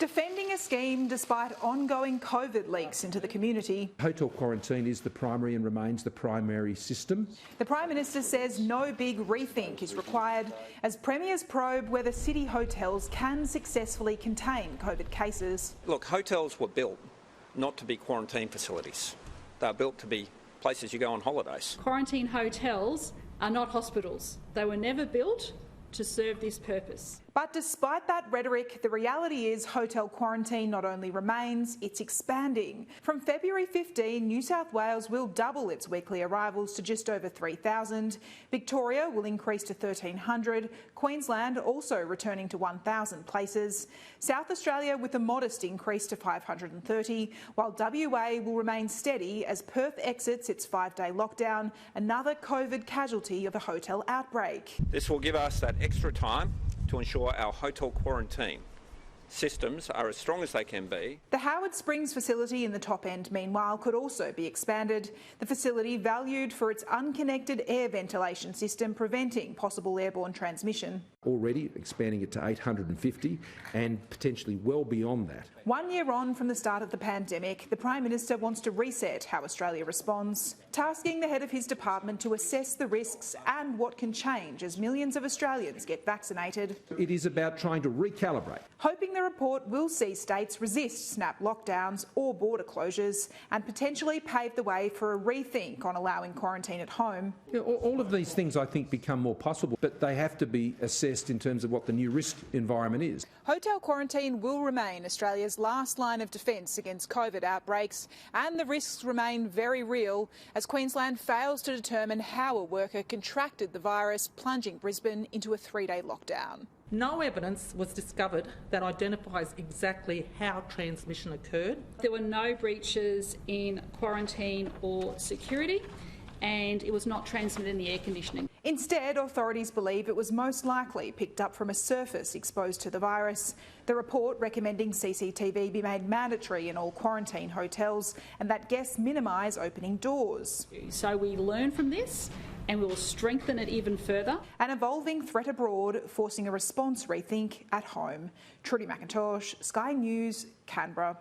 Defending a scheme despite ongoing COVID leaks into the community. Hotel quarantine is the primary and remains the primary system. The Prime Minister says no big rethink is required as premiers probe whether city hotels can successfully contain COVID cases. Look, hotels were built not to be quarantine facilities. They are built to be places you go on holidays. Quarantine hotels are not hospitals. They were never built to serve this purpose. But despite that rhetoric, the reality is hotel quarantine not only remains, it's expanding. From February 15, New South Wales will double its weekly arrivals to just over 3,000. Victoria will increase to 1,300. Queensland also returning to 1,000 places. South Australia with a modest increase to 530, while WA will remain steady as Perth exits its 5-day lockdown, another COVID casualty of a hotel outbreak. This will give us that extra time to ensure our hotel quarantine systems are as strong as they can be. The Howard Springs facility in the top end, meanwhile, could also be expanded. The facility valued for its unconnected air ventilation system preventing possible airborne transmission. Already expanding it to 850 and potentially well beyond that. 1 year on from the start of the pandemic, the Prime Minister wants to reset how Australia responds, tasking the head of his department to assess the risks and what can change as millions of Australians get vaccinated. It is about trying to recalibrate. Hoping the report will see states resist snap lockdowns or border closures and potentially pave the way for a rethink on allowing quarantine at home. All of these things, I think, become more possible, but they have to be assessed in terms of what the new risk environment is. Hotel quarantine will remain Australia's last line of defence against COVID outbreaks, and the risks remain very real as Queensland fails to determine how a worker contracted the virus, plunging Brisbane into a 3-day lockdown. No evidence was discovered that identifies exactly how transmission occurred. There were no breaches in quarantine or security, and it was not transmitted in the air conditioning. Instead, authorities believe it was most likely picked up from a surface exposed to the virus. The report recommending CCTV be made mandatory in all quarantine hotels and that guests minimise opening doors. So we learn from this and we will strengthen it even further. An evolving threat abroad forcing a response rethink at home. Trudy McIntosh, Sky News, Canberra.